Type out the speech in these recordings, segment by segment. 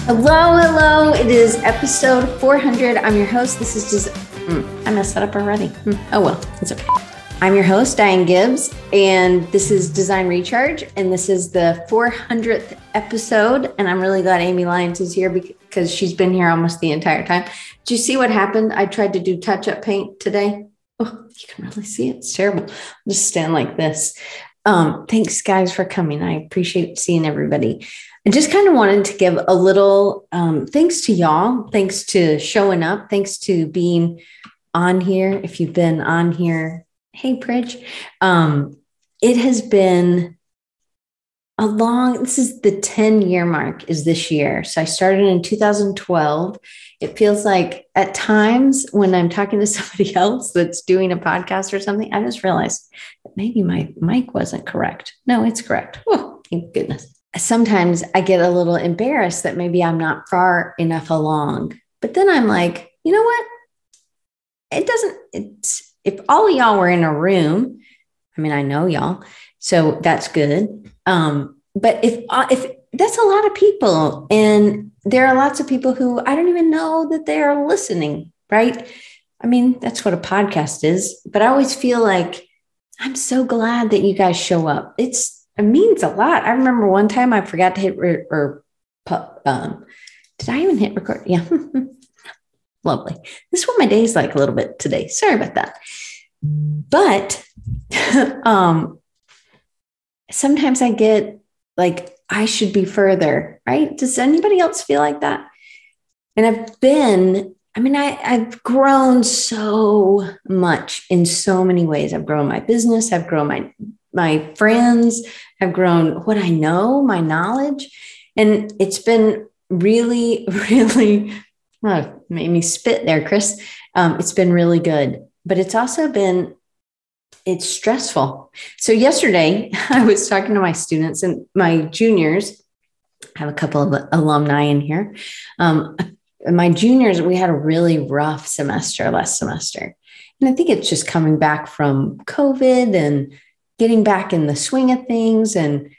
Hello, hello. It is episode 400. I'm your host. This is just, I messed that up already. Oh, well, it's okay. I'm your host, Diane Gibbs, and this is Design Recharge, and this is the 400th episode, and I'm really glad Amy Lyons is here because she's been here almost the entire time. Did you see what happened? I tried to do touch-up paint today. Oh, you can really see it. It's terrible. I'll just stand like this. Thanks, guys, for coming. I appreciate seeing everybody. I just kind of wanted to give a little thanks to y'all. Thanks to showing up. Thanks to being on here. If you've been on here, hey, Pridge. It has been this is the 10-year mark is this year. So I started in 2012. It feels like at times when I'm talking to somebody else that's doing a podcast or something, I just realized that maybe my mic wasn't correct. No, it's correct. Oh, thank goodness. Sometimes I get a little embarrassed that maybe I'm not far enough along, but then I'm like, you know what? If all of y'all were in a room, I mean, I know y'all, so that's good. But if that's a lot of people, and there are lots of people who I don't even know that they are listening, right? I mean, that's what a podcast is, but I always feel like I'm so glad that you guys show up. It means a lot. I remember one time I forgot to hit did I even hit record? Yeah. Lovely. This is what my day's like a little bit today. Sorry about that. But sometimes I get like, I should be further, right? Does anybody else feel like that? And I've grown so much in so many ways. I've grown my business. I've grown my friends. I've grown what I know, my knowledge. And it's been really, really, made me spit there, Chris. It's been really good, but it's also it's stressful. So yesterday I was talking to my students and my juniors. I have a couple of alumni in here. My juniors, we had a really rough semester last semester. And I think it's just coming back from COVID and getting back in the swing of things. And,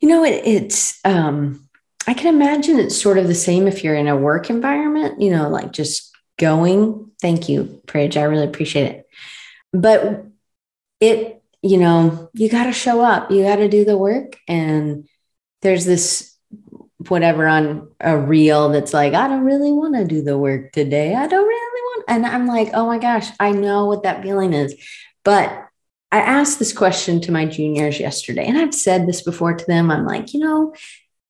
you know, I can imagine it's sort of the same if you're in a work environment, you know, like just going. Thank you, Pridge. I really appreciate it. But you got to show up, you got to do the work. And there's this whatever on a reel that's like, I don't really want to do the work today. I don't really want. And I'm like, oh my gosh, I know what that feeling is. But I asked this question to my juniors yesterday, and I've said this before to them. I'm like,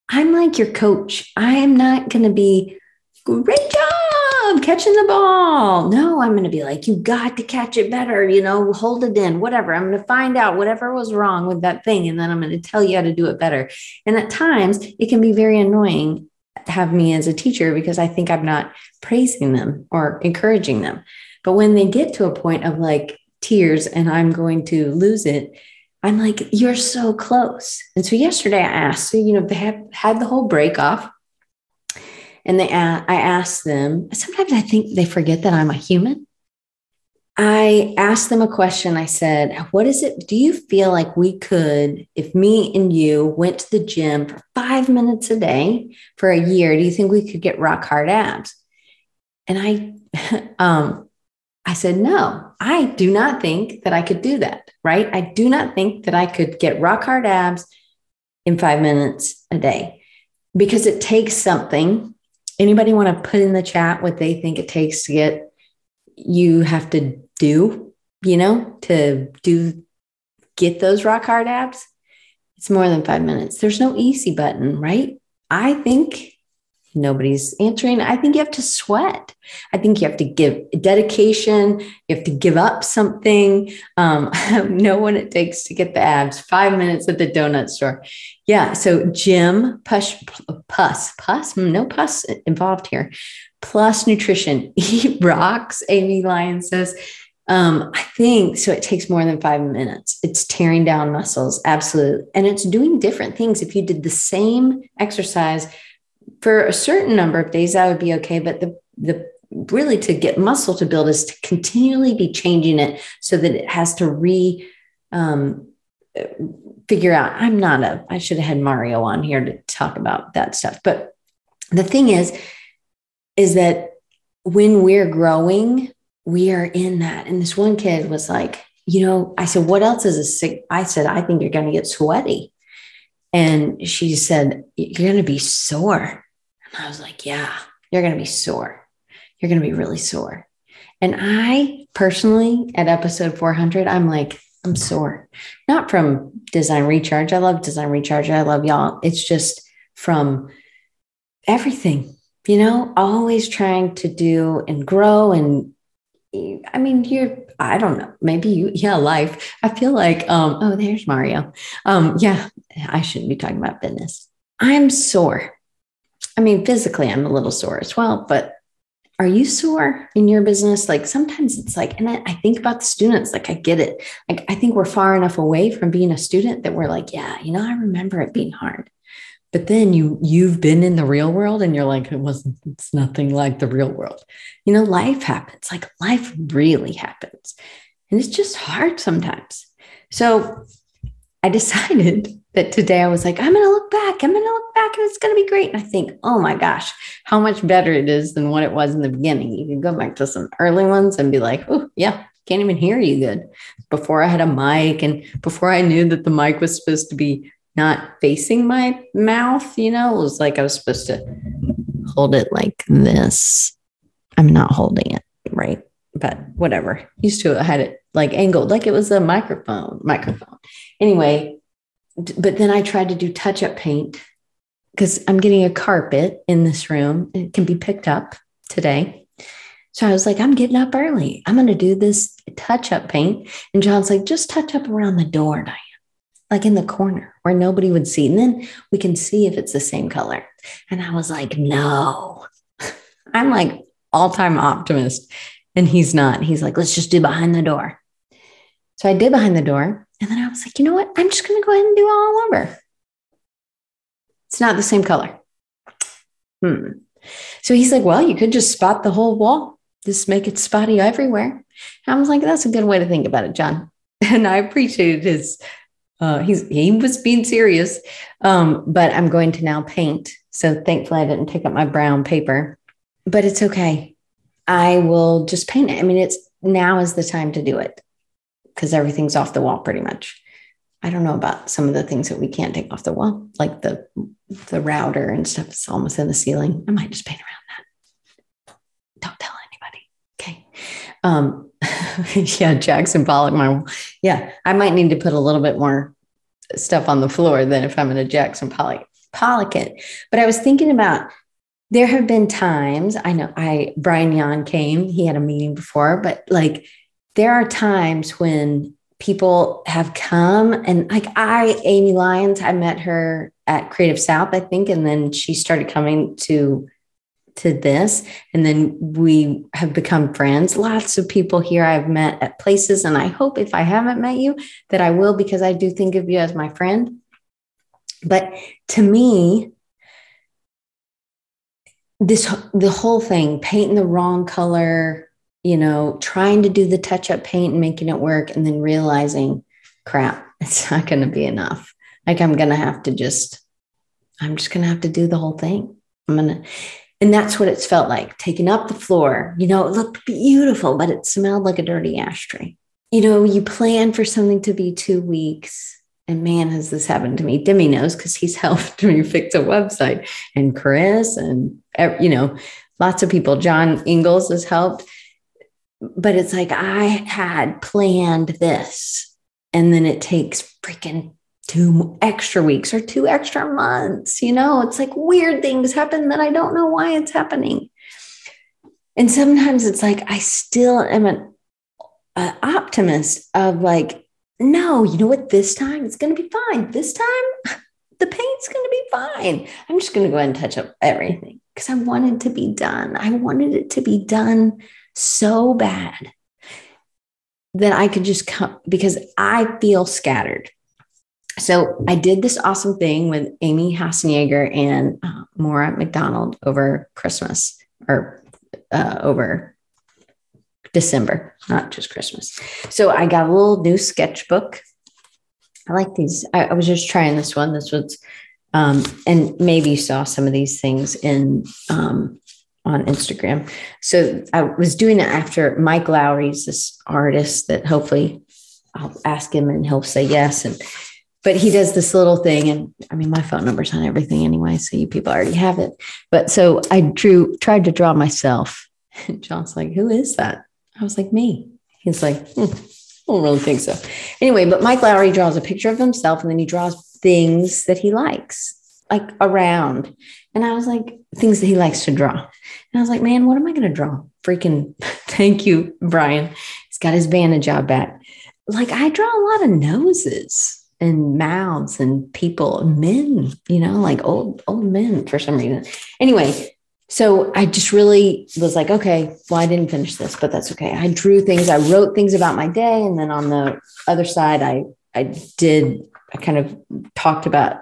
I'm like your coach. I am not going to be great job catching the ball. No, I'm going to be like, you got to catch it better, hold it in, whatever. I'm going to find out whatever was wrong with that thing. And then I'm going to tell you how to do it better. And at times it can be very annoying to have me as a teacher because I think I'm not praising them or encouraging them. But when they get to a point of like tears and I'm going to lose it, I'm like, you're so close. And so yesterday I asked, they have had the whole break off. And I asked them, sometimes I think they forget that I'm a human. I asked them a question. I said, what is it? Do you feel like we could, if me and you went to the gym for 5 minutes a day for a year, do you think we could get rock hard abs? And I said, no, I do not think that I could do that, right? I do not think that I could get rock hard abs in 5 minutes a day because it takes something. Anybody want to put in the chat what they think it takes to you have to do, get those rock hard abs? It's more than 5 minutes. There's no easy button, right? I think nobody's answering. I think you have to sweat. I think you have to give dedication. You have to give up something. I know what it takes to get the abs. 5 minutes at the donut store. Yeah. So gym, pus, no pus involved here. Plus nutrition, eat rocks. Amy Lyons says, I think so. It takes more than 5 minutes. It's tearing down muscles. Absolutely. And it's doing different things. If you did the same exercise for a certain number of days, that would be okay. But the really to get muscle to build is to continually be changing it so that it has to figure out. I should have had Mario on here to talk about that stuff. But The thing is that when we're growing, we are in that. And this one kid was like, I said, what else is a sick? I said, I think you're going to get sweaty. And she said, you're going to be sore. And I was like, yeah, you're going to be sore. You're going to be really sore. And I personally, at episode 400, I'm like, I'm sore. Not from Design Recharge. I love Design Recharge. I love y'all. It's just from everything, always trying to do and grow. And I mean, I don't know, maybe life. I feel like, oh, there's Mario. Yeah, I shouldn't be talking about business. I'm sore. I mean, physically, I'm a little sore as well, but are you sore in your business? Like sometimes it's like, and I think about the students, like I get it. Like I think we're far enough away from being a student that we're like, yeah, I remember it being hard. But then you've been in the real world and you're like, it's nothing like the real world. Life happens, like life really happens. And it's just hard sometimes. So I decided that today I was like, I'm going to look back and it's going to be great. And I think, oh my gosh, how much better it is than what it was in the beginning. You can go back to some early ones and be like, oh yeah, can't even hear you good. Before I had a mic and before I knew that the mic was supposed to be not facing my mouth, it was like I was supposed to hold it like this. I'm not holding it, right? But whatever. Used to, I had it like angled, like it was a microphone. Anyway, but then I tried to do touch-up paint because I'm getting a carpet in this room. It can be picked up today. So I was like, I'm getting up early. I'm going to do this touch-up paint. And John's like, just touch up around the door, Diane. Like in the corner where nobody would see. And then we can see if it's the same color. And I was like, no, I'm like all-time optimist. And he's not. He's like, let's just do behind the door. So I did behind the door. And then I was like, you know what? I'm just going to go ahead and do it all over. It's not the same color. So he's like, well, you could just spot the whole wall. Just make it spotty everywhere. And I was like, that's a good way to think about it, John. And I appreciated his he was being serious, but I'm going to now paint. So thankfully I didn't pick up my brown paper, but it's okay. I will just paint it. I mean, now is the time to do it because everything's off the wall pretty much. I don't know about some of the things that we can't take off the wall, like the router and stuff is almost in the ceiling. I might just paint around that. Don't tell anybody. Okay. Yeah, Jackson Pollock. I might need to put a little bit more stuff on the floor than if I'm going to Jackson Pollock it. But I was thinking about, there have been times, I know Brian Yan came, he had a meeting before, but like there are times when people have come and like Amy Lyons, I met her at Creative South, I think, and then she started coming to this. And then we have become friends. Lots of people here I've met at places. And I hope if I haven't met you that I will, because I do think of you as my friend. But to me, the whole thing, painting the wrong color, trying to do the touch-up paint and making it work, and then realizing, crap, it's not going to be enough. Like I'm just going to have to do the whole thing. And that's what it's felt like, taking up the floor. It looked beautiful, but it smelled like a dirty ashtray. You plan for something to be 2 weeks. And man, has this happened to me. Demi knows because he's helped me fix a website. And Chris and, lots of people. John Ingalls has helped. But it's like I had planned this. And then it takes freaking 2 extra weeks or 2 extra months. It's like weird things happen that I don't know why it's happening. And sometimes it's like, I still am an optimist of like, no, you know what? This time it's going to be fine. This time the paint's going to be fine. I'm just going to go ahead and touch up everything because I wanted it to be done. I wanted it to be done so bad that I could just come because I feel scattered. So I did this awesome thing with Amy Hassenjager and Maura McDonald over Christmas or over December, not just Christmas. So I got a little new sketchbook. I like these. I was just trying this one. This was And maybe you saw some of these things on Instagram. So I was doing it after Mike Lowry's this artist that hopefully I'll ask him and he'll say yes. But he does this little thing, and I mean, my phone number's on everything anyway, so you people already have it. But so I tried to draw myself. And John's like, "Who is that?" I was like, "Me." He's like, I don't really think so. Anyway, but Mike Lowry draws a picture of himself, and then he draws things that he likes, like around. And I was like, things that he likes to draw. And I was like, man, what am I going to draw? Freaking thank you, Brian. He's got his Vanna job back. Like, I draw a lot of noses and mouths and people, men, like old men for some reason. Anyway, so I just really was like, okay, well, I didn't finish this, but that's okay. I drew things. I wrote things about my day. And then on the other side, I kind of talked about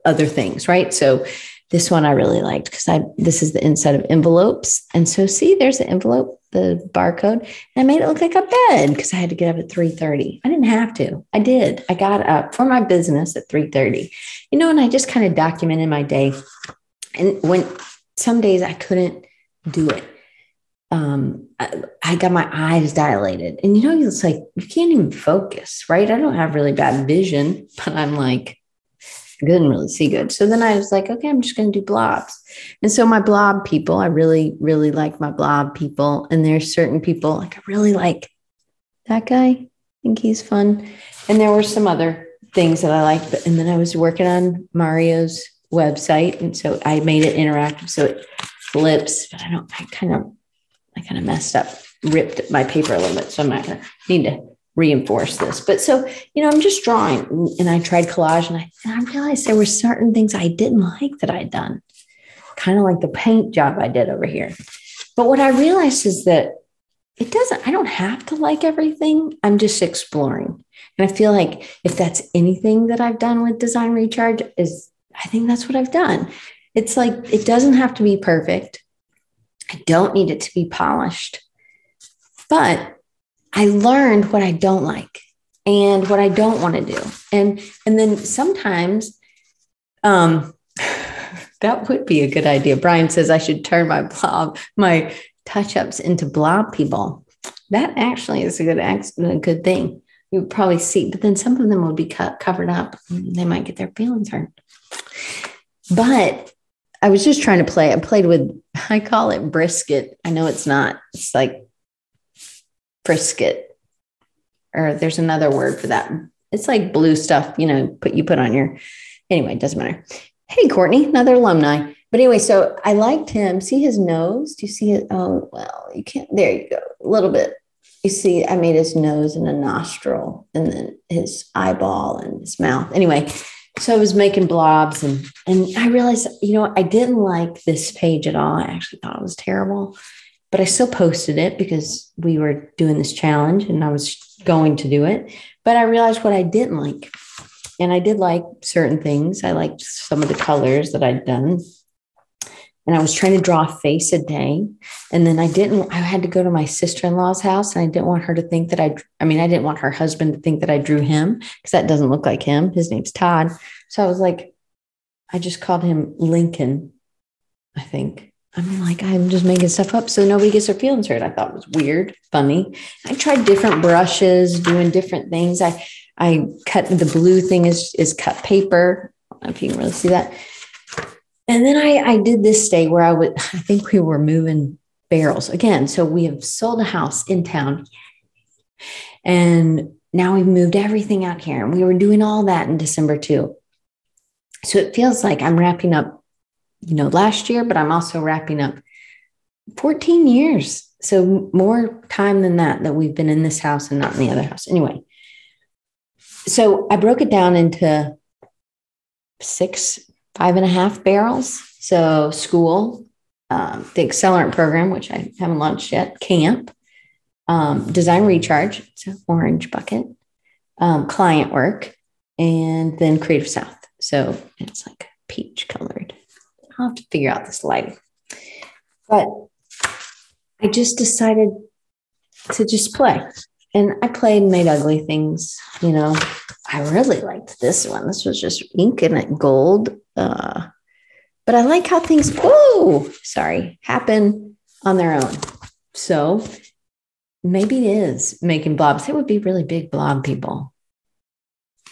other things, right? So this one I really liked because this is the inside of envelopes. And so see, there's the envelope, the barcode. And I made it look like a bed because I had to get up at 3:30. I didn't have to. I did. I got up for my business at 3:30, and I just kind of documented my day. And when some days I couldn't do it, I got my eyes dilated. And, it's like, you can't even focus, right? I don't have really bad vision, but I'm like, I couldn't really see good. So then I was like, okay, I'm just going to do blobs. And so my blob people, I really, really like my blob people. And there's certain people, like I really like that guy. I think he's fun. And there were some other things that I liked. And then I was working on Mario's website. And so I made it interactive. So it flips, but I kind of messed up, ripped my paper a little bit. So I'm not going to need to reinforce this. But so, I'm just drawing, and I tried collage, and I realized there were certain things I didn't like that I'd done, kind of like the paint job I did over here. But what I realized is that I don't have to like everything. I'm just exploring. And I feel like if that's anything that I've done with Design Recharge I think that's what I've done. It's like, it doesn't have to be perfect. I don't need it to be polished, but I learned what I don't like and what I don't want to do. And then sometimes that would be a good idea. Brian says I should turn my touch-ups into blob people. That actually is a good thing. You would probably see, but then some of them would be covered up. They might get their feelings hurt. But I was just trying to play. I played with, I call it brisket. I know it's not. It's like brisket, or there's another word for that. It's like blue stuff, you put on your, anyway, it doesn't matter. Hey, Courtney, another alumni. But anyway, so I liked him. See his nose? Do you see it? Oh, well, you can't. There you go. A little bit. You see, I made his nose and a nostril, and then his eyeball and his mouth. Anyway, so I was making blobs, and I realized, I didn't like this page at all. I actually thought it was terrible, but I still posted it because we were doing this challenge and I was going to do it. But I realized what I didn't like. And I did like certain things. I liked some of the colors that I'd done. And I was trying to draw a face a day. And then I had to go to my sister-in-law's house, and I didn't want her to think that I didn't want her husband to think that I drew him, because that doesn't look like him. His name's Todd. So I was like, I just called him Lincoln, I think. I'm just making stuff up so nobody gets their feelings hurt. I thought it was weird, funny. I tried different brushes, doing different things. I cut, the blue thing is cut paper. I don't know if you can really see that. And then I did this day where I think we were moving barrels again. So we have sold a house in town, and now we've moved everything out here. And we were doing all that in December too. So it feels like I'm wrapping up, last year, but I'm also wrapping up 14 years. So more time than that we've been in this house and not in the other house. Anyway, so I broke it down into 5.5 barrels. So school, the accelerant program, which I haven't launched yet, camp, Design Recharge, it's an orange bucket, client work, and then Creative South. So it's like peach colored. I'll have to figure out this lighting. But I just decided to just play. And I played and made ugly things, I really liked this one. This was just ink and it gold. But I like how things, happen on their own. So maybe it is making blobs. It would be really big blob people.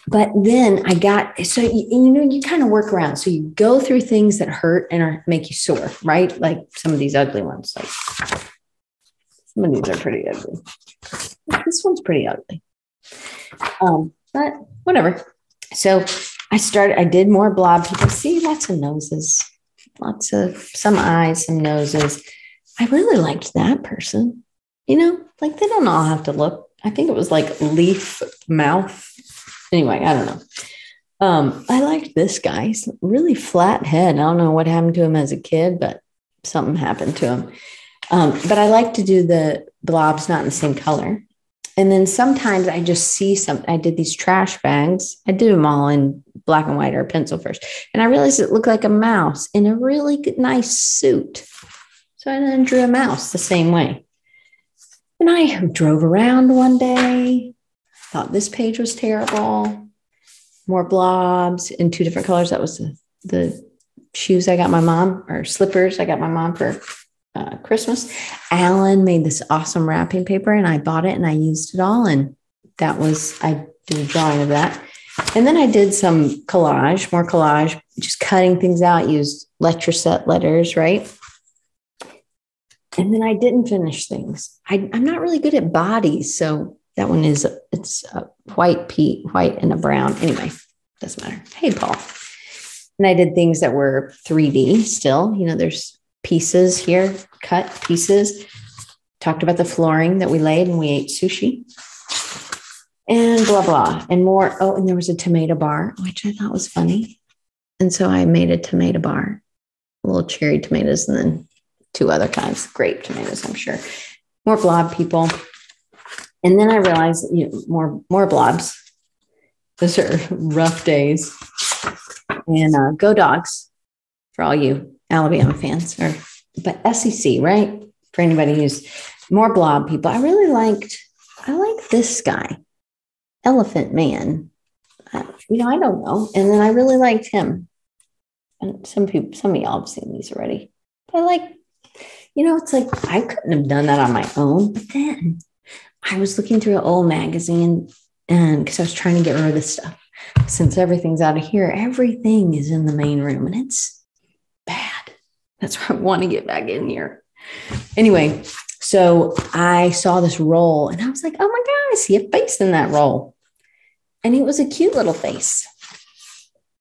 But then you kind of work around. So you go through things that hurt and make you sore, right? Like some of these ugly ones. Like some of these are pretty ugly. This one's pretty ugly. But whatever. So I did more blob people. See, lots of noses, some eyes, some noses. I really liked that person, like they don't all have to look. I think it was like leaf mouth. Anyway, I don't know. I liked this guy. He's really flat head. I don't know what happened to him as a kid, but something happened to him. But I like to do the blobs not in the same color. And then sometimes I just see I did these trash bags. I did them all in black and white or pencil first. And I realized it looked like a mouse in a really nice suit. So I then drew a mouse the same way. And I drove around one day, thought this page was terrible. More blobs in 2 different colors. That was the shoes I got my mom, or slippers I got my mom for Christmas. Alan made this awesome wrapping paper and I bought it and I used it all. And I did a drawing of that. And then I did some more collage, just cutting things out, used lecture set letters, right? And then I didn't finish things. I'm not really good at bodies. So that one it's a white and a brown. Anyway, doesn't matter. Hey, Paul. And I did things that were 3D still. There's pieces here, cut pieces. Talked about the flooring that we laid and we ate sushi. And blah, blah. And more. Oh, and there was a tomato bar, which I thought was funny. And so I made a tomato bar, little cherry tomatoes, and then 2 other kinds, grape tomatoes, I'm sure. More blob people. And then I realized, more blobs. Those are rough days. And go Dogs for all you Alabama fans, but SEC, right? For anybody who's more blob people. I liked this guy, Elephant Man. I don't know. And then I really liked him. And some of y'all have seen these already. But it's like I couldn't have done that on my own. But then I was looking through an old magazine and because I was trying to get rid of this stuff. Since everything's out of here, everything is in the main room and it's bad. That's why I want to get back in here. Anyway, so I saw this roll and I was like, oh my God, I see a face in that roll. And it was a cute little face.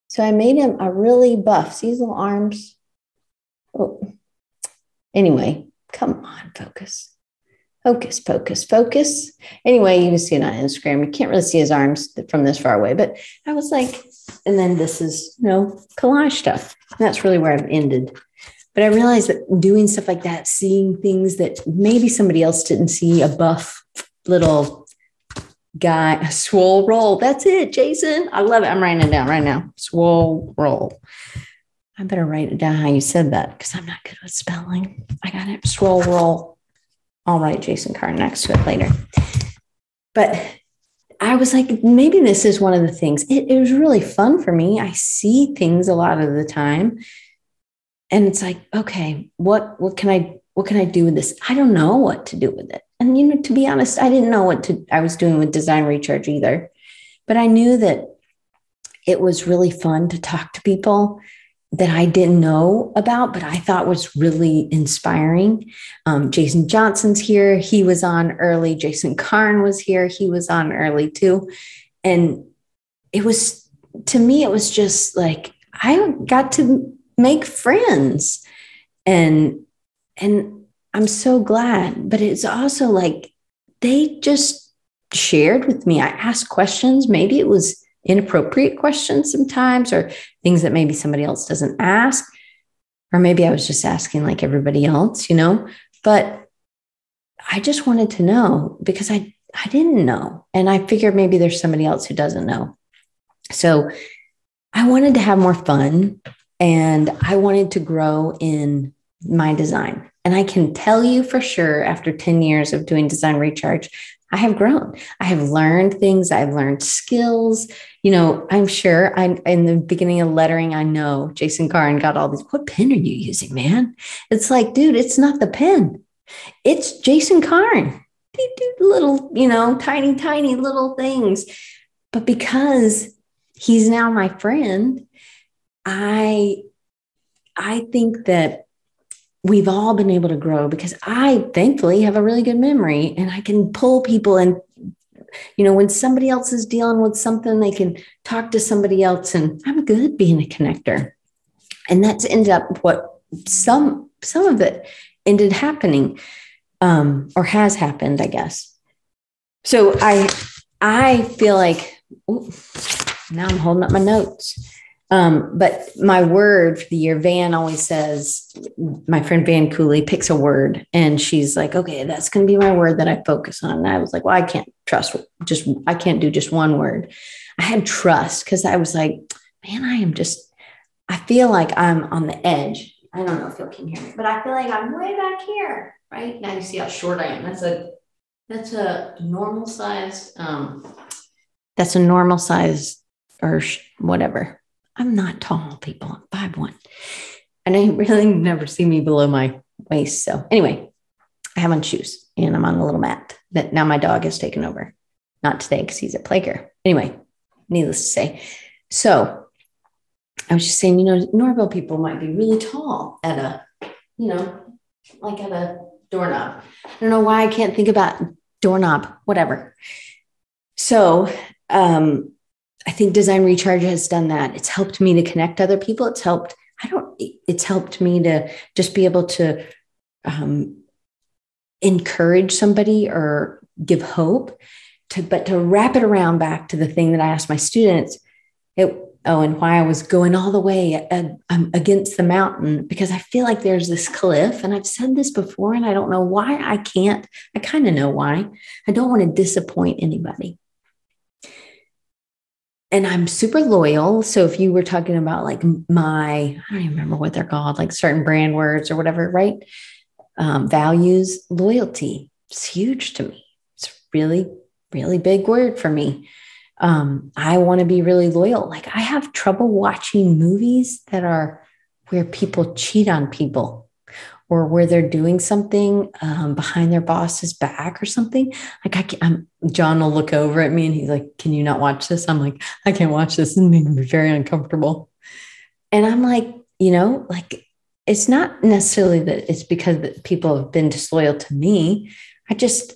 So I made him a really buff. See his little arms? Oh. Anyway, come on, focus. Focus, focus, focus. Anyway, you can see it on Instagram. You can't really see his arms from this far away, but I was like, and then this is, collage stuff. And that's really where I've ended. But I realized that doing stuff like that, seeing things that maybe somebody else didn't see, a buff little guy, a swole roll. That's it, Jason. I love it. I'm writing it down right now. Swole roll. I better write it down how you said that because I'm not good with spelling. I got it. Swole roll. I'll write Jason Carr next to it later. But I was like, maybe this is one of the things. It was really fun for me. I see things a lot of the time. And it's like, okay, what can I do with this? I don't know what to do with it. And, to be honest, I didn't know what I was doing with Design Recharge either. But I knew that it was really fun to talk to people that I didn't know about, but I thought was really inspiring. Jason Johnson's here. He was on early. Jason Karn was here. He was on early too. And to me, it was just like, I got to make friends and I'm so glad, but it's also like, they just shared with me. I asked questions. Maybe it was inappropriate questions sometimes, or things that maybe somebody else doesn't ask, or maybe I was just asking like everybody else, but I just wanted to know because I didn't know. And I figured maybe there's somebody else who doesn't know. So I wanted to have more fun and I wanted to grow in my design. And I can tell you for sure, after 10 years of doing Design Recharge, I have grown. I have learned things. I've learned skills. I'm sure in the beginning of lettering, I know Jason Karn got all these, what pen are you using, man? It's like, dude, it's not the pen. It's Jason Karn. They do little, tiny, tiny little things. But because he's now my friend, I think that we've all been able to grow because I thankfully have a really good memory and I can pull people and, when somebody else is dealing with something, they can talk to somebody else, and I'm good being a connector. And that's ended up what some of it ended happening, or has happened, I guess. So I feel like, now I'm holding up my notes. But my word for the year, Van always says, my friend Van Cooley picks a word and she's like, okay, that's going to be my word that I focus on. And I was like, well, I can't do just one word. I had trust because I was like, man, I feel like I'm on the edge. I don't know if you can hear me, but I feel like I'm way back here, right? Now you see how short I am. That's a normal size. Or whatever. I'm not tall, people. I'm 5'1". And I really never see me below my waist. So anyway, I have on shoes and I'm on a little mat that now my dog has taken over. Not today because he's at playcare. Anyway, needless to say. So I was just saying, Norville people might be really tall at like at a doorknob. I don't know why I can't think about doorknob, whatever. So, I think Design Recharge has done that. It's helped me to connect other people. It's helped me to just be able to encourage somebody or give hope but to wrap it around back to the thing that I asked my students, and why I was going all the way against the mountain, because I feel like there's this cliff, and I've said this before, and I don't know why I can't. I kind of know why. I don't want to disappoint anybody. And I'm super loyal. So if you were talking about like I don't even remember what they're called, like certain brand words or whatever, right? Values, loyalty. It's huge to me. It's a really, really big word for me. I want to be really loyal. Like I have trouble watching movies that are where people cheat on people or where they're doing something behind their boss's back or something. Like John will look over at me and he's like, can you not watch this? I'm like, I can't watch this. It's making me very uncomfortable. And I'm like, like it's not necessarily that it's because that people have been disloyal to me. I just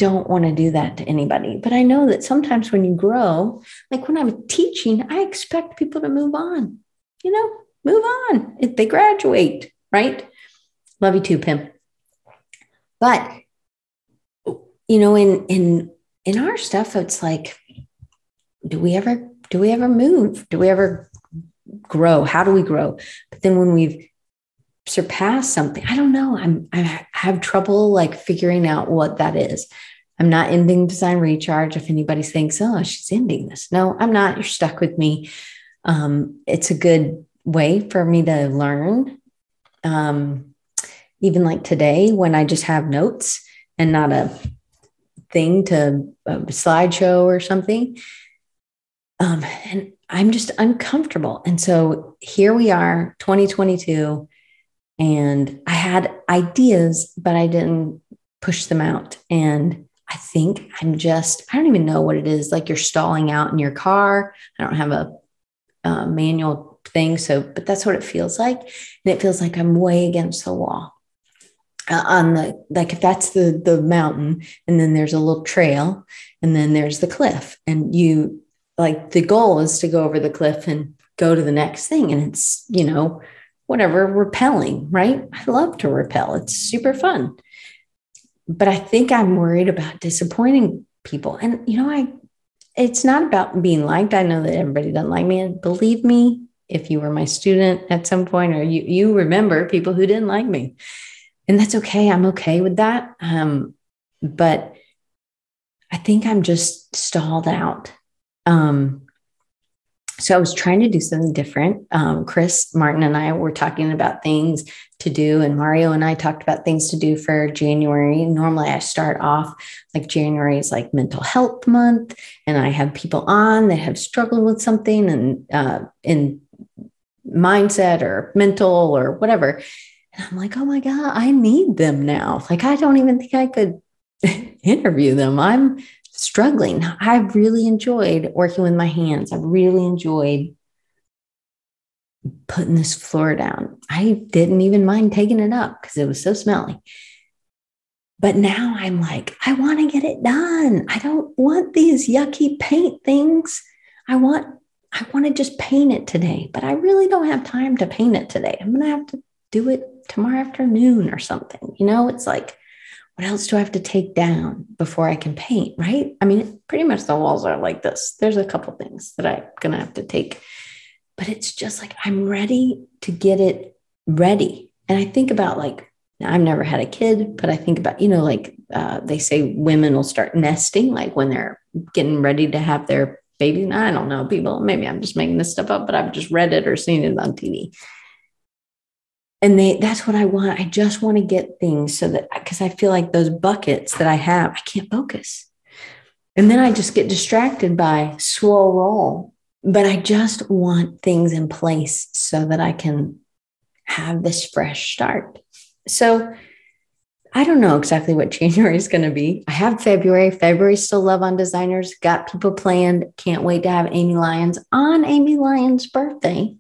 don't want to do that to anybody. But I know that sometimes when you grow, like when I'm teaching, I expect people to move on, move on if they graduate, right? Love you too, Pim. But, in our stuff, it's like, do we ever move? Do we ever grow? How do we grow? But then when we've surpassed something, I don't know. I have trouble like figuring out what that is. I'm not ending Design Recharge. If anybody thinks, oh, she's ending this. No, I'm not. You're stuck with me. It's a good way for me to learn. Even like today when I just have notes and not a thing to a slideshow or something. And I'm just uncomfortable. And so here we are, 2022, and I had ideas, but I didn't push them out. And I think I don't even know what it is. Like you're stalling out in your car. I don't have a manual thing. But that's what it feels like. And it feels like I'm way against the wall. If that's the mountain, and then there's a little trail, and then there's the cliff, and you like the goal is to go over the cliff and go to the next thing. And it's, whatever, rappelling, right? I love to rappel. It's super fun. But I think I'm worried about disappointing people. And, it's not about being liked. I know that everybody doesn't like me. And believe me, if you were my student at some point, or you remember people who didn't like me. And that's okay. I'm okay with that. But I think I'm just stalled out. So I was trying to do something different. Chris Martin and I were talking about things to do, and Mario and I talked about things to do for January. Normally I start off like January is like mental health month, and I have people on that have struggled with something and in mindset or mental or whatever. And I'm like, oh my God, I need them now. Like, I don't even think I could interview them. I'm struggling. I've really enjoyed working with my hands. I've really enjoyed putting this floor down. I didn't even mind taking it up because it was so smelly. But now I'm like, I want to get it done. I don't want these yucky paint things. I want to just paint it today, but I really don't have time to paint it today. I'm going to have to do it tomorrow afternoon or something. It's like, what else do I have to take down before I can paint, right? I mean, pretty much the walls are like this. There's a couple things that I'm going to have to take, but it's just like, I'm ready to get it ready. And I think about like, now, I've never had a kid, but I think about, they say women will start nesting, like when they're getting ready to have their baby. And I don't know, people, maybe I'm just making this stuff up, but I've just read it or seen it on TV. And that's what I want. I just want to get things so that, because I feel like those buckets that I have, I can't focus. And then I just get distracted by swirl roll. But I just want things in place so that I can have this fresh start. So I don't know exactly what January is going to be. I have February. February's still Love on Designers. Got people planned. Can't wait to have Amy Lyons on Amy Lyons' birthday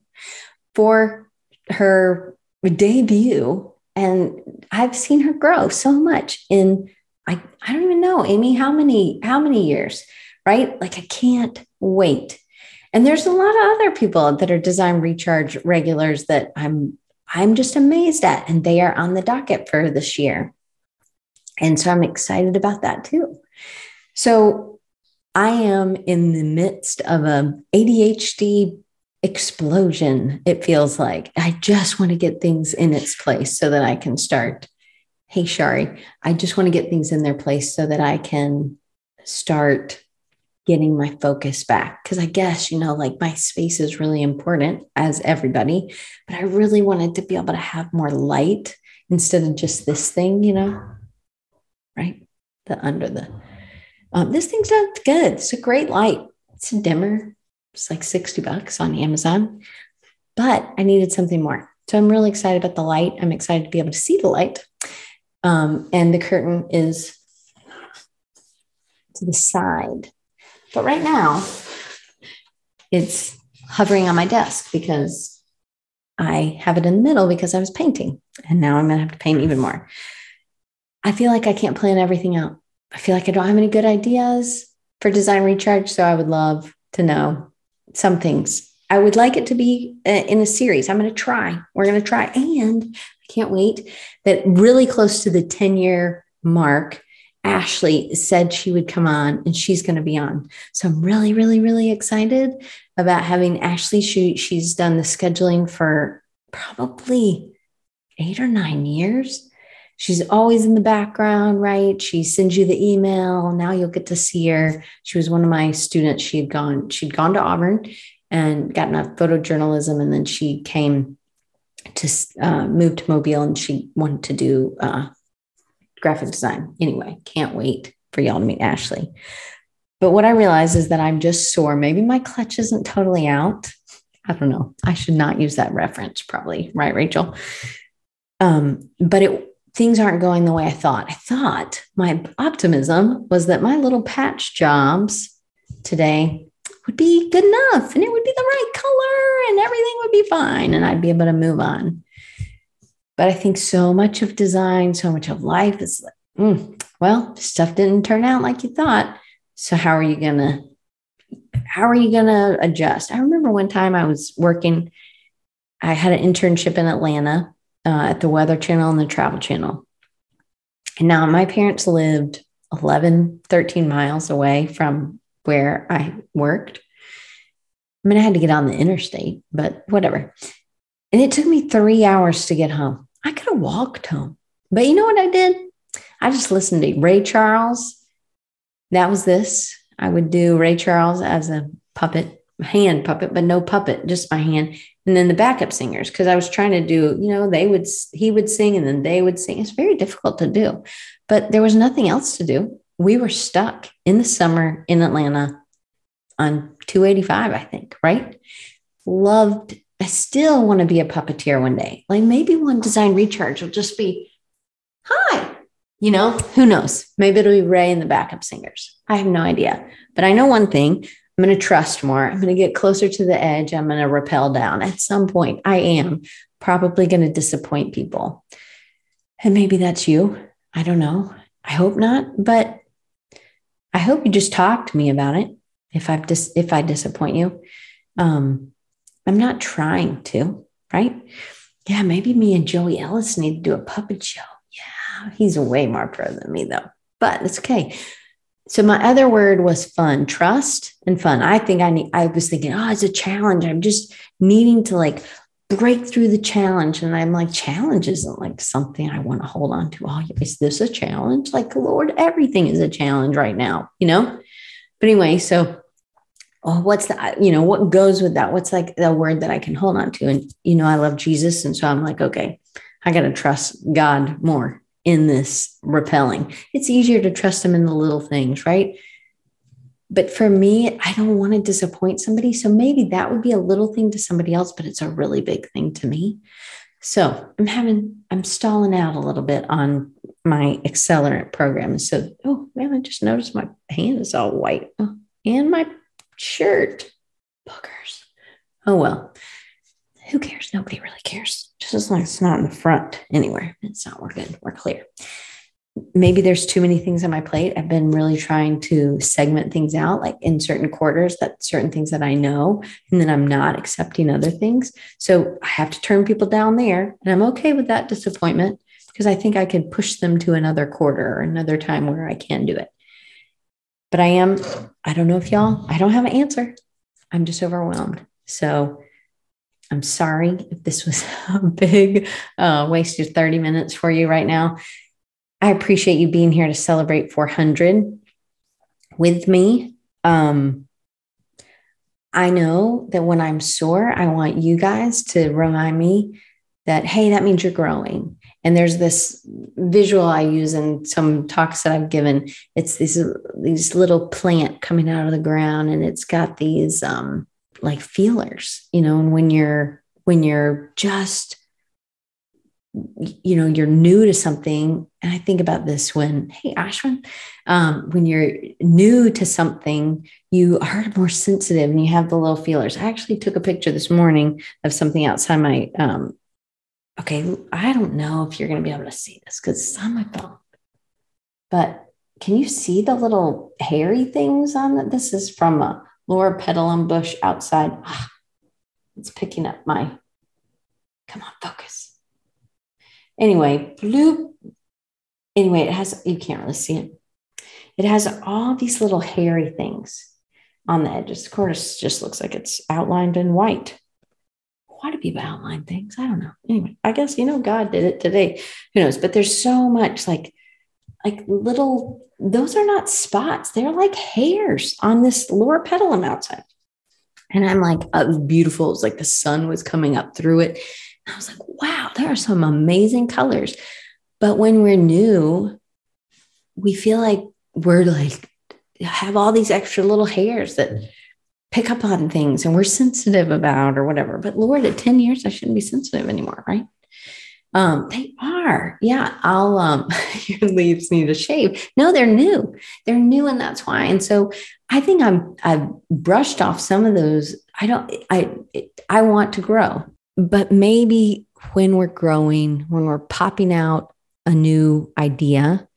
for her debut. And I've seen her grow so much in, I don't even know, Amy, how many years, right? Like, I can't wait. And there's a lot of other people that are Design Recharge regulars that I'm just amazed at, and they are on the docket for this year. And so I'm excited about that too. So I am in the midst of an ADHD explosion. It feels like I just want to get things in its place so that I can start. Hey, Shari, I just want to get things in their place so that I can start getting my focus back. Because I guess, like my space is really important as everybody, but I really wanted to be able to have more light instead of just this thing, right? This thing's done good. It's a great light. It's a dimmer. It's like $60 on Amazon, but I needed something more. So I'm really excited about the light. I'm excited to be able to see the light. And the curtain is to the side. But right now, it's hovering on my desk because I have it in the middle because I was painting. And now I'm going to have to paint even more. I feel like I can't plan everything out. I feel like I don't have any good ideas for Design Recharge. So I would love to know some things. I would like it to be in a series. I'm going to try. We're going to try. And I can't wait that really close to the 10-year mark, Ashley said she would come on, and she's going to be on. So I'm really, really, really excited about having Ashley. She's done the scheduling for probably 8 or 9 years. She's always in the background, right? She sends you the email. Now you'll get to see her. She was one of my students. She'd gone to Auburn and gotten a photojournalism. And then she came to move to Mobile, and she wanted to do graphic design. Anyway, can't wait for y'all to meet Ashley. But what I realize is that I'm just sore. Maybe my clutch isn't totally out. I don't know. I should not use that reference probably. Right, Rachel? But things aren't going the way I thought. I thought my optimism was that my little patch jobs today would be good enough, and it would be the right color, and everything would be fine, and I'd be able to move on. But I think so much of design, so much of life is like, well, stuff didn't turn out like you thought. So how are you gonna adjust? I remember one time I was working, I had an internship in Atlanta at the Weather Channel and the Travel Channel. And now my parents lived 13 miles away from where I worked. I mean, I had to get on the interstate, but whatever. And it took me 3 hours to get home. I could have walked home. But you know what I did? I just listened to Ray Charles. That was this. I would do Ray Charles as a puppet hand puppet, but no puppet, just my hand. And then the backup singers, because I was trying to do, he would sing and then they would sing. It's very difficult to do, but there was nothing else to do. We were stuck in the summer in Atlanta on 285, I think, right? I still want to be a puppeteer one day. Like maybe one design recharge will just be, hi, who knows? Maybe it'll be Ray and the backup singers. I have no idea, but I know one thing. I'm going to trust more. I'm going to get closer to the edge. I'm going to rappel down. At some point, I am probably going to disappoint people. And maybe that's you. I don't know. I hope not, but I hope you just talk to me about it. If I disappoint you, I'm not trying to, right? Yeah, maybe me and Joey Ellis need to do a puppet show. Yeah, he's way more pro than me though, but it's okay. So my other word was fun, trust and fun. I was thinking, it's a challenge. I'm just needing to like break through the challenge. And I'm like, challenge isn't like something I want to hold on to. Oh, is this a challenge? Like, Lord, everything is a challenge right now, But anyway, so what's that, what goes with that? What's like the word that I can hold on to? And, I love Jesus. And so I'm like, okay, I got to trust God more in this repelling. It's easier to trust him in the little things, right? But for me, I don't want to disappoint somebody. So maybe that would be a little thing to somebody else, but it's a really big thing to me. So I'm stalling out a little bit on my accelerant program. So, oh man, I just noticed my hand is all white. Oh, and my shirt. Boogers. Oh, well, who cares? Nobody really cares. Just as long as it's not in the front anywhere. It's not, we're good. We're clear. Maybe there's too many things on my plate. I've been really trying to segment things out, like in certain quarters, that certain things that I know, and then I'm not accepting other things. So I have to turn people down there. And I'm okay with that disappointment because I think I could push them to another quarter or another time where I can do it. But I don't know if I don't have an answer. I'm just overwhelmed. So I'm sorry if this was a big waste of 30 minutes for you right now. I appreciate you being here to celebrate 400 with me. I know that when I'm sore, I want you guys to remind me that, hey, that means you're growing. And there's this visual I use in some talks that I've given. It's these little plant coming out of the ground, and it's got these like feelers, and when you're just, you're new to something. And I think about this hey, Ashwin, when you're new to something, you are more sensitive and you have the little feelers. I actually took a picture this morning of something outside my, okay, I don't know if you're going to be able to see this because it's on my phone, but can you see the little hairy things on it? This is from a Laura Petalum bush outside. It's picking up come on, focus. Anyway, it has, you can't really see it. It has all these little hairy things on the edges. Of course, it just looks like it's outlined in white. Why do people outline things? I don't know. Anyway, I guess, God did it today. Who knows? But there's so much like little, those are not spots. They're like hairs on this Laura Petalum outside. And I'm like, it was beautiful. It was like the sun was coming up through it. And I was like, wow, there are some amazing colors. But when we're new, we feel like we're like, have all these extra little hairs that pick up on things and we're sensitive about or whatever. But Lord, at 10 years, I shouldn't be sensitive anymore, right? They are. Yeah, your leaves need a shave. No, they're new. They're new, and that's why. And so I think I've brushed off some of those. I want to grow, but maybe when we're growing, when we're popping out a new idea,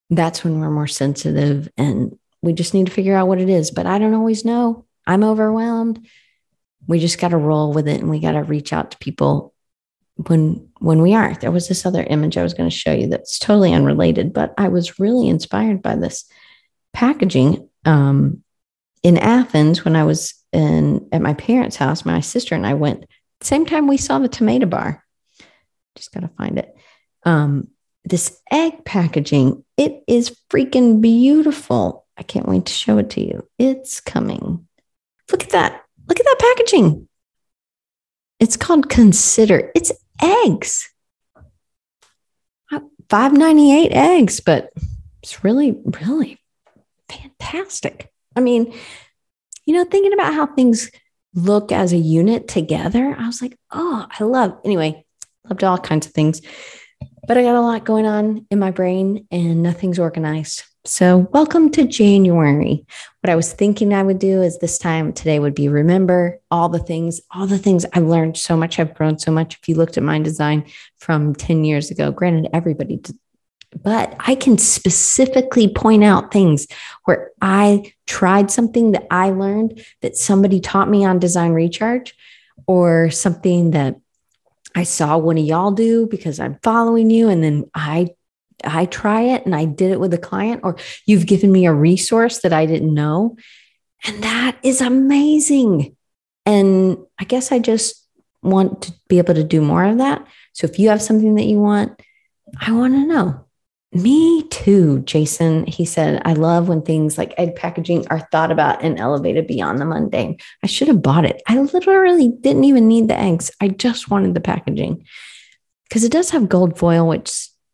that's when we're more sensitive and we just need to figure out what it is. But I don't always know. I'm overwhelmed. We just got to roll with it, and we got to reach out to people when we are. There was this other image I was going to show you that's totally unrelated, but I was really inspired by this packaging in Athens when I was at my parents' house. My sister and I went same time we saw the tomato bar. Just got to find it. This egg packaging, it is freaking beautiful. I can't wait to show it to you. It's coming. Look at that. Look at that packaging. It's called Consider. It's eggs. $5.98 eggs, but it's really, really fantastic. I mean, thinking about how things look as a unit together, I was like, oh, loved all kinds of things, but I got a lot going on in my brain and nothing's organized. So welcome to January. What I was thinking I would do is this time today would be remember all the things I've learned so much. I've grown so much. If you looked at my design from 10 years ago, granted, everybody did, but I can specifically point out things where I tried something that I learned that somebody taught me on Design Recharge, or something that I saw one of y'all do because I'm following you. And then I try it and I did it with a client, or you've given me a resource that I didn't know. And that is amazing. And I guess I just want to be able to do more of that. So if you have something that you want, I want to know. Me too, Jason. He said, I love when things like egg packaging are thought about and elevated beyond the mundane. I should have bought it. I literally didn't even need the eggs. I just wanted the packaging because it does have gold foil, which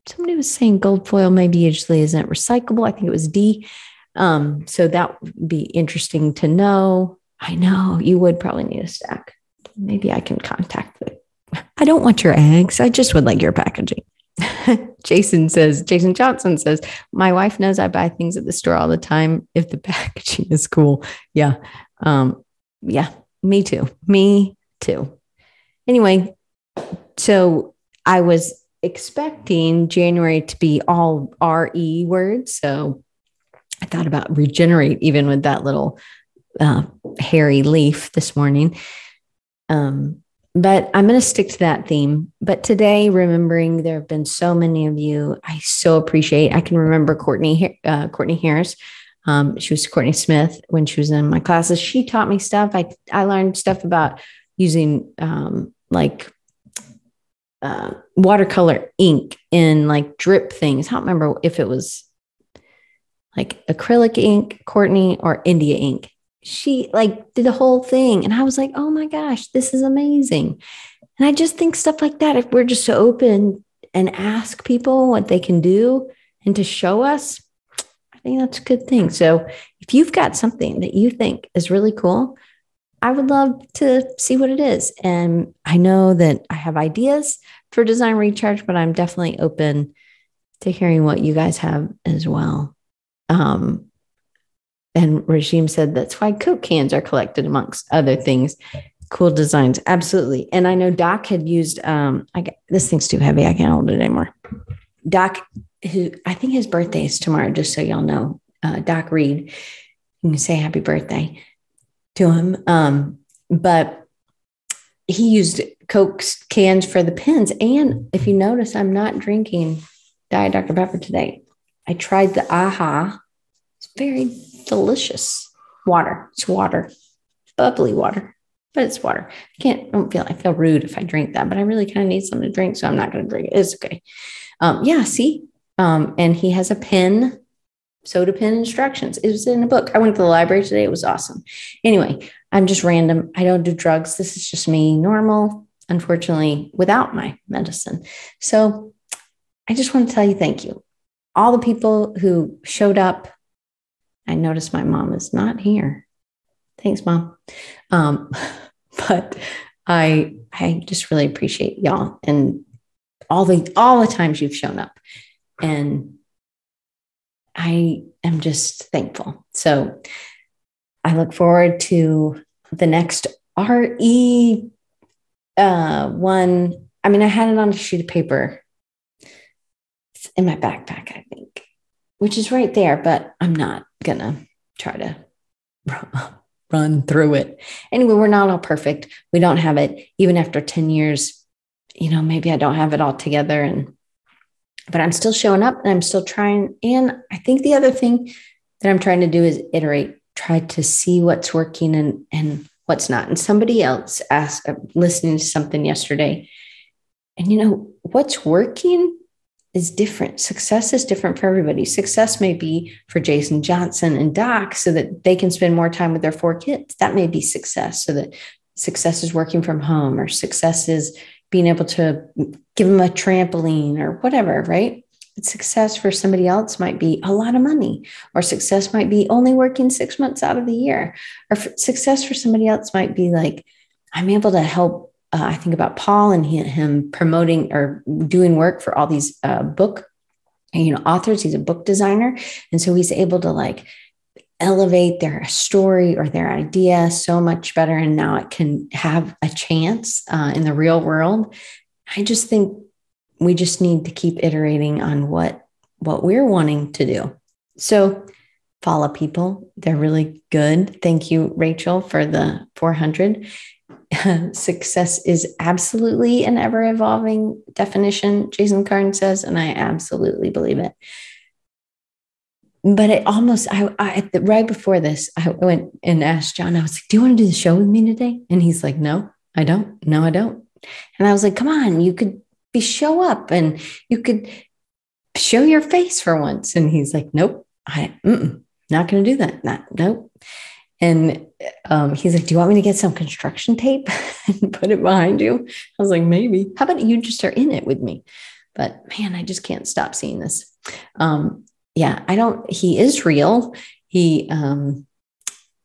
somebody was saying gold foil maybe usually isn't recyclable. I think it was D. So that would be interesting to know. I know you would probably need a stack. Maybe I can contact them. I don't want your eggs. I just would like your packaging. Jason Johnson says, my wife knows I buy things at the store all the time if the packaging is cool. Yeah. Yeah, me too. Anyway, so I was expecting January to be all RE words. So I thought about regenerate even with that little hairy leaf this morning. But I'm going to stick to that theme. But today, remembering there have been so many of you, I so appreciate. I can remember Courtney Harris. She was Courtney Smith when she was in my classes. She taught me stuff. I learned stuff about using watercolor ink in like drip things. I don't remember if it was like acrylic ink, Courtney, or India ink. She did the whole thing. And I was like, oh my gosh, this is amazing. And I just think stuff like that, if we're just so open and ask people what they can do and to show us, I think that's a good thing. So if you've got something that you think is really cool, I would love to see what it is. And I know that I have ideas for Design Recharge, but I'm definitely open to hearing what you guys have as well. And Regime said, that's why Coke cans are collected amongst other things. Cool designs. Absolutely. And I know Doc had used, this thing's too heavy. I can't hold it anymore. Doc, who I think his birthday is tomorrow, just so y'all know, Doc Reed, you can say happy birthday to him. But he used Coke cans for the pens. And if you notice, I'm not drinking Diet Dr. Pepper today. I tried the AHA. It's very delicious water. It's water, bubbly water, but it's water. I feel rude if I drink that, but I really kind of need something to drink. So I'm not going to drink it. It's okay. See, and he has a pen, soda pen instructions. It was in a book. I went to the library today. It was awesome. Anyway, I'm just random. I don't do drugs. This is just me, normal, unfortunately, without my medicine. So I just want to tell you, thank you. All the people who showed up. I noticed my mom is not here. Thanks, Mom. But I just really appreciate y'all and all the times you've shown up. And I am just thankful. So I look forward to the next RE one. I mean, I had it on a sheet of paper. It's in my backpack, I think, which is right there, but I'm not going to try to run through it. Anyway, we're not all perfect. We don't have it even after 10 years. Maybe I don't have it all together, but I'm still showing up and I'm still trying. And I think the other thing that I'm trying to do is iterate, try to see what's working and what's not. And somebody else asked, listening to something yesterday, and what's working is different. Success is different for everybody. Success may be for Jason Johnson and Doc so that they can spend more time with their 4 kids. That may be success, so that success is working from home, or success is being able to give them a trampoline or whatever, right? But success for somebody else might be a lot of money, or success might be only working 6 months out of the year, or success for somebody else might be like, I'm able to help. I think about Paul and him promoting or doing work for all these book, authors. He's a book designer. And so he's able to like elevate their story or their idea so much better. And now it can have a chance in the real world. I just think we just need to keep iterating on what we're wanting to do. So follow people. They're really good. Thank you, Rachel, for the 400. Success is absolutely an ever-evolving definition, Jason Carn says, and I absolutely believe it. But right before this, I went and asked John, I was like, do you want to do the show with me today? And he's like, no, I don't. No, I don't. And I was like, come on, you could show up and you could show your face for once. And he's like, nope, not going to do that. Nope. And he's like, do you want me to get some construction tape and put it behind you? I was like, maybe. How about you just are in it with me? But man, I just can't stop seeing this. He is real. He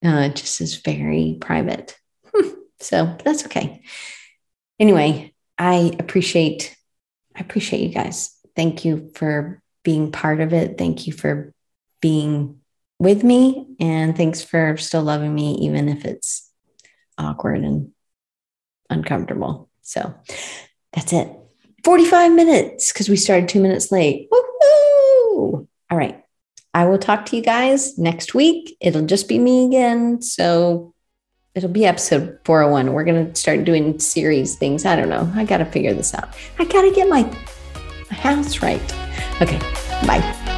just is very private. So that's okay. Anyway, I appreciate you guys. Thank you for being part of it. Thank you for being with me, and thanks for still loving me, even if it's awkward and uncomfortable. So that's it. 45 minutes because we started 2 minutes late. Woo-hoo! All right. I will talk to you guys next week. It'll just be me again. So it'll be episode 401. We're going to start doing series things. I don't know. I got to figure this out. I got to get my house right. Okay. Bye.